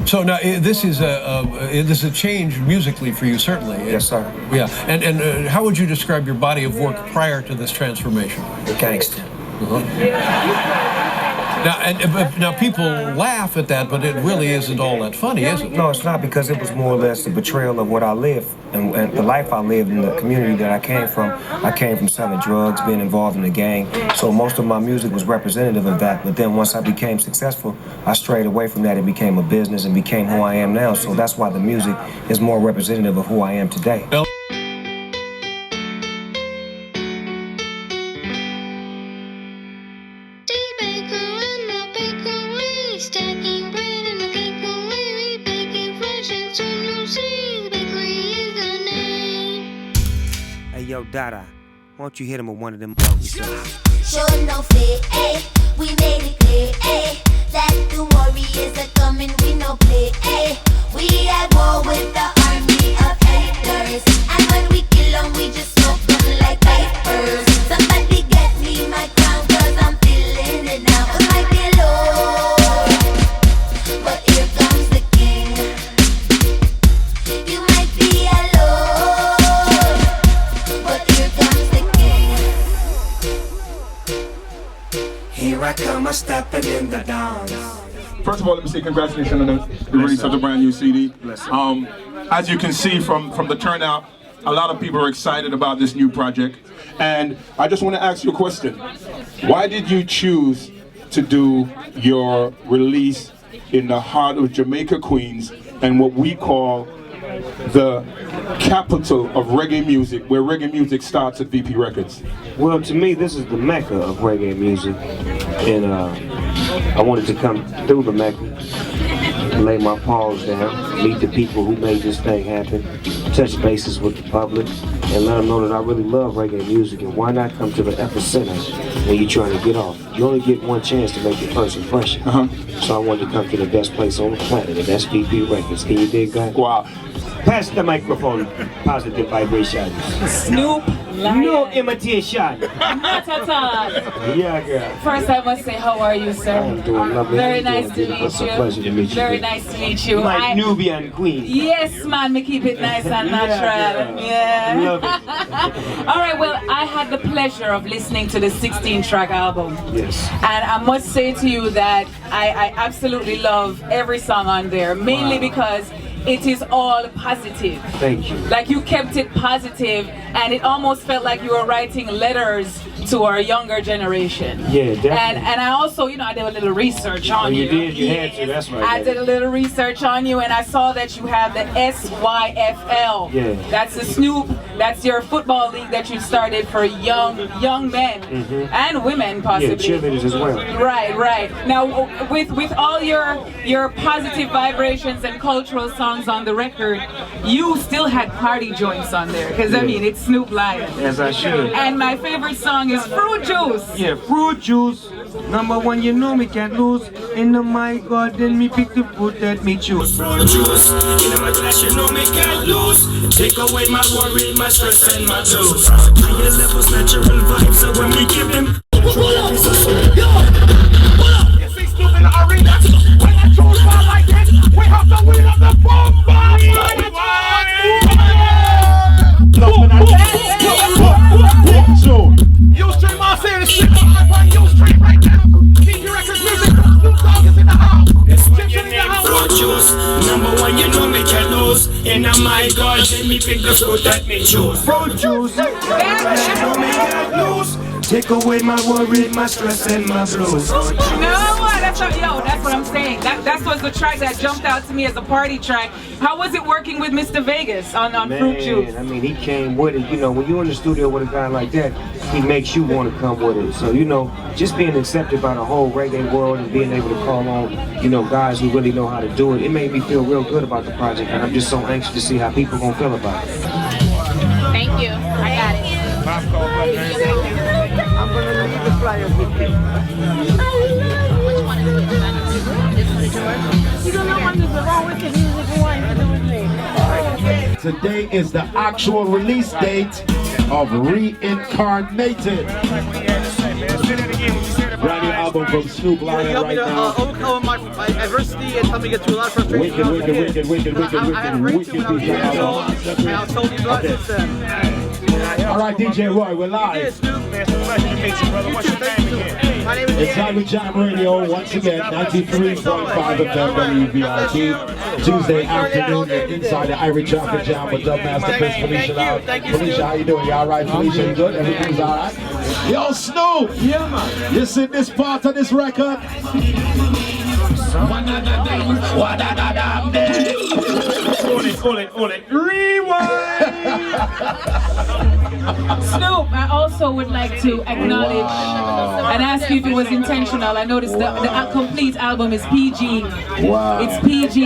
So now this is a change musically for you, certainly. Yes, sir. Yeah, and how would you describe your body of work prior to this transformation? Gangster. Now people laugh at that, but it really isn't all that funny, is it? No, it's not, because it was more or less a betrayal of what I lived and the life I lived in the community that I came from. I came from selling drugs, being involved in the gang, so most of my music was representative of that. But then once I became successful, I strayed away from that and became a business and became who I am now. So that's why the music is more representative of who I am today. Yo, Dada, why don't you hit him with one of them songs? Show no fear, eh? We made it clear, eh? That the warriors are coming, we no play, eh? We at war with the army of haters, and when we kill them, we just smoke them like vapors. Somebody get me my crown, cause I'm feeling it now. It might be low, but here comes the king. You might be alone, here I come, I'm stepping in the dance. First of all, let me say congratulations on the release of the brand new CD. As you can see from the turnout, a lot of people are excited about this new project. And I just want to ask you a question. Why did you choose to do your release in the heart of Jamaica, Queens, and what we call the capital of reggae music, where reggae music starts at VP Records? Well, to me, this is the mecca of reggae music, and I wanted to come through the mecca, lay my paws down, meet the people who made this thing happen, touch bases with the public, and let them know that I really love reggae music, and why not come to the epicenter when you're trying to get off. You only get one chance to make your first impression. So I wanted to come to the best place on the planet, and that's VP Records. Can you dig that? Wow. Pass the microphone, positive vibrations. Snoop, no imitation. Not at all. Yeah, girl. First, I must say, how are you, sir? I'm doing lovely. Very nice to meet It's a you. pleasure to meet you. Very nice to meet you. My Nubian queen. Yes, man, me keep it nice and natural. Yeah. Love it. All right, well, I had the pleasure of listening to the 16-track album. Yes. And I must say to you that I absolutely love every song on there, mainly because it is all positive. Thank you. Like, you kept it positive, and it almost felt like you were writing letters to our younger generation. Yeah, definitely. And I also, you know, I did a little research on you. You did? You had to, that's right. I did a little research on you, and I saw that you have the SYFL. Yeah. That's the Snoop, that's your football league that you started for young men and women, possibly. Yeah, cheerleaders as well. Right, right. Now, with all your positive vibrations and cultural songs on the record, you still had party joints on there, because I mean, it's Snoop Lion. As I should. And my favorite song is Fruit Juice. Yeah, Fruit Juice. Number one, you know me can't lose. In the my garden, me pick the fruit that me choose. Fruit juice, in my glass, you know me can't lose. Take away my worry, my stress and my blues. Higher levels, natural vibes, so when we give them. You see Snoop in the arena. When I choose ball like this, we have to win up the bomb. You stream my serious shit. You stream right now. Keep your records music. Snoop Dogg is in the house. Fruit juice, number one, you know me can't lose. In my garden, me pick the fruit that me choose. Fruit Juice. You know me can't lose. Take away my worry, my stress and my blues. No, that's what I'm saying. That was the track that jumped out to me as a party track. How was it working with Mr. Vegas on Fruit Juice? I mean, he came with it. You know, when you're in the studio with a guy like that, he makes you want to come with it. So, you know, just being accepted by the whole reggae world and being able to call on, you know, guys who really know how to do it, it made me feel real good about the project. And I'm just so anxious to see how people gonna feel about it. Thank you. I got it. I'm gonna leave the flyer with you. Which one is it? This one is yours? You don't know what is wrong with the music one. Today is the actual release date of Reincarnated. Brand new album from Snoop Lion You help me right to now. overcome my adversity and help me get through a lot of frustration. Wicked I had a breakthrough when I was 8 years old, and I was told these about this. All right, DJ Roy, we're live. My name is It's Ivory Jam Radio, once again, 93.5 FM WVIT. Tuesday afternoon, you're inside the Ivory Chocolate Jam with Dubmaster Chris Felicia Loud. Felicia, how you doing? You all right, Felicia? You good? Everything's all right? Yo, Snoop! Yeah, man. You see this part of this record? Hold it. Rewind! Snoop, I also would like to acknowledge and ask you if it was intentional. I noticed the complete album is PG. Wow. It's PG,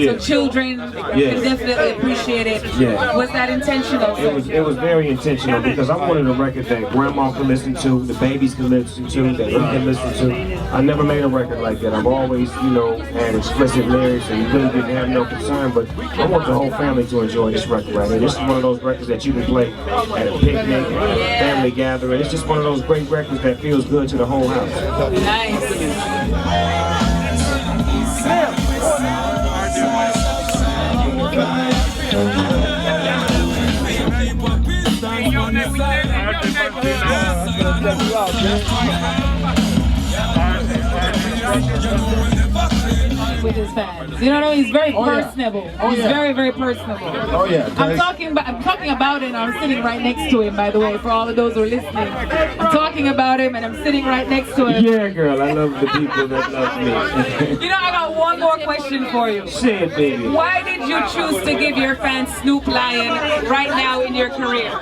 so children can definitely appreciate it. Yeah. Was that intentional? It was very intentional because I wanted a record that grandma could listen to, the babies could listen to, that we can listen to. I never made a record like that. I've always, had explicit lyrics and really didn't have no concern, but I want the whole family to enjoy this record right here. This is one of those records that you can play at a picnic, at a family gathering. It's just one of those great records that feels good to the whole house. Nice. With his fans, you know, he's very personable. He's very, very personable. Oh yeah. I'm talking about it. And I'm sitting right next to him. By the way, for all of those who are listening, I'm talking about him, and I'm sitting right next to him. Yeah, girl, I love the people that love me. You know, I got one more question for you. Say it, baby. Why did you choose to give your fans Snoop Lion right now in your career?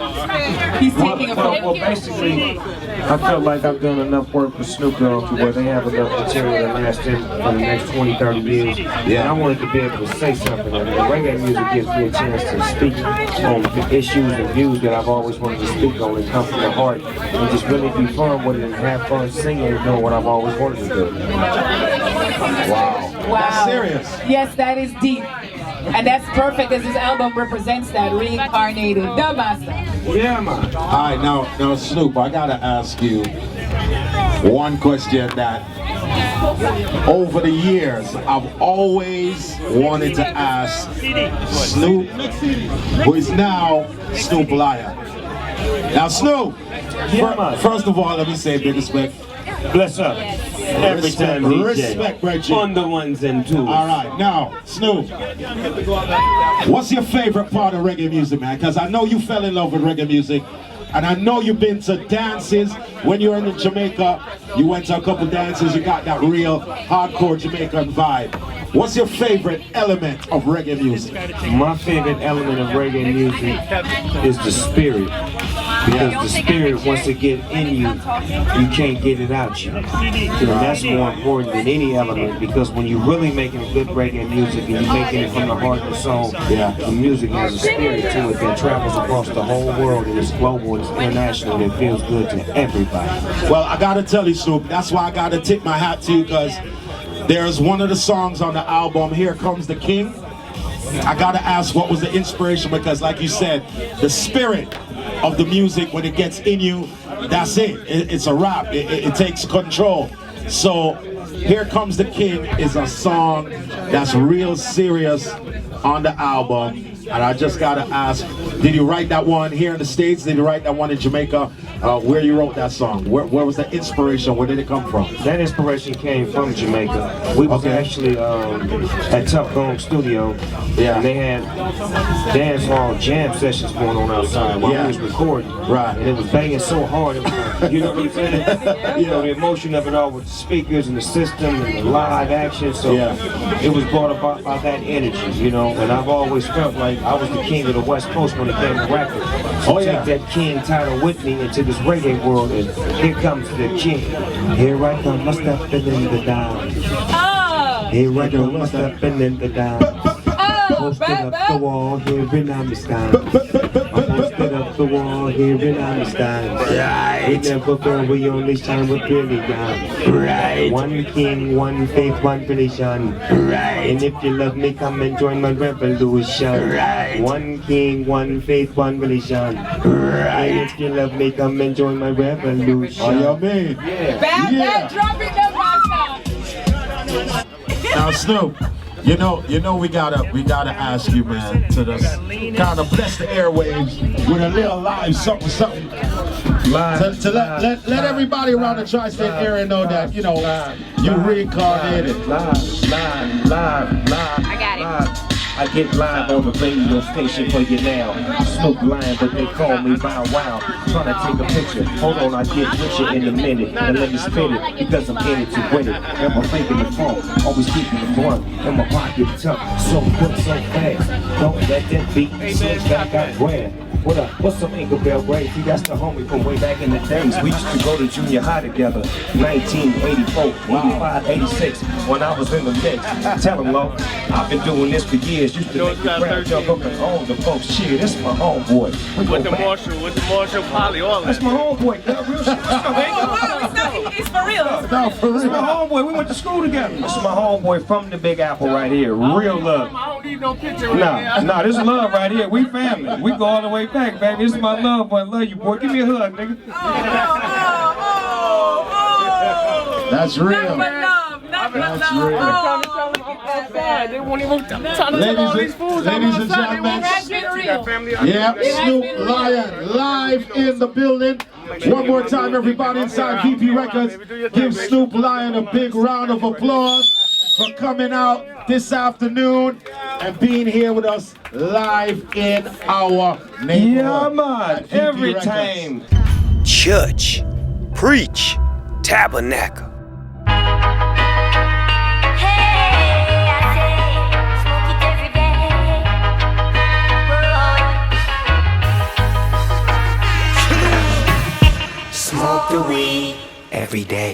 He's taking a photo. Well, basically, I felt like I've done enough work with Snoop Dogg to where they have enough material to last him for the next 20, 30 years. Yeah. And I wanted to be able to say something. And reggae music gives me a chance to speak on the issues and views that I've always wanted to speak on and come from the heart and just really be fun with it and have fun singing and doing what I've always wanted to do. Wow. That's serious. Yes, that is deep. And that's perfect as his album represents that, Reincarnated. The master. Yeah, man. All right, now Snoop, I gotta ask you one question that over the years I've always wanted to ask Snoop, who is now Snoop Lion. Now, Snoop, first of all, let me say big respect. Bless up. Every time DJ. Respect, Reggie. On the ones and twos. All right, now, Snoop, what's your favorite part of reggae music, man? Because I know you fell in love with reggae music, and I know you've been to dances. When you were in Jamaica, you went to a couple dances, you got that real hardcore Jamaican vibe. What's your favorite element of reggae music? My favorite element of reggae music is the spirit. Because the spirit, once it gets in you, you can't get it out you. And that's more important than any element, because when you're really making good reggae music and you're making it from the heart and soul, the music has a spirit to it that travels across the whole world, and it's global, it's international, and it feels good to everybody. Well, I gotta tell you, Snoop, that's why I gotta tip my hat to you, because there's one of the songs on the album, Here Comes the King. I gotta ask, what was the inspiration? Because like you said, the spirit of the music, when it gets in you, that's it. It's a wrap. It takes control. So Here Comes the King is a song that's real serious on the album. And I just gotta ask, did you write that one here in the States? Did you write that one in Jamaica? Where you wrote that song? Where was the inspiration? Where did it come from? That inspiration came from Jamaica. We was actually at Tough Gong Studio, and they had dance hall jam sessions going on outside while we was recording. Right. And it was banging so hard, it was like, you know what I'm saying? You know, the emotion of it all with the speakers and the system and the live action. So it was brought about by that energy, you know. And I've always felt like I was the king of the West Coast when it came to rapping. So take that king title with me into this reggae world, and here comes the king. Here I come, stepping in the down. Here I come, stepping in the down. Posted up the wall here in Amistad. Posted up the wall here in Amistad. Right. We never burn, we only shine with really down. Right. One king, one faith, one religion. Right. And if you love me, come and join my revolution. Right. One king, one faith, one religion. Right. And if you love me, come and join my revolution. Oh, you mean? Bad, drop it, Now Snoop, you know we gotta ask you, man, to just kind of bless the airwaves with a little live something. Live, to let everybody around the tri-state area know that, you reincarnated. Live. I got it. I get live on the radio station for you now. Snoop Lion, but they call me Bow Wow. Trying to take a picture. Hold on, I get richer in a minute. And let me spit it, because I'm in it to win it. And I'm faking the phone, always keeping the blunt. And my pocket tough, so quick, so fast. Don't let that beat me, so I got grand. What up? What's some Anchor Bell Gray? See, that's the homie from way back in the days. We used to go to junior high together. 1984, 85, 86, when I was in the mix. Tell him, Lo, I've been doing this for years. Used to make the crowd jump up and own the folks cheer. This is my homeboy. With the Marshall, Polly, all that. That's my homeboy, girl. Real shit. It's for real. No, for This is my real. homeboy. We went to school together. This is my homeboy from the Big Apple right here. Real love. I don't need no picture right now. Nah, this is love right here. We family. We go all the way back, baby. This is my love, boy. I love you, boy. Give me a hug, nigga. That's real. That's real. Outside. They won't even trying to tell all these fools Ladies and outside. gentlemen. You got family out Yeah, there. Snoop Lion live in the building. One more time, everybody inside VP Records. Give Snoop Lion a big round of applause for coming out this afternoon and being here with us live in our neighborhood. Yeah, man. at VP Every Records. time. Church, preach, tabernacle. Smoke the weed every day.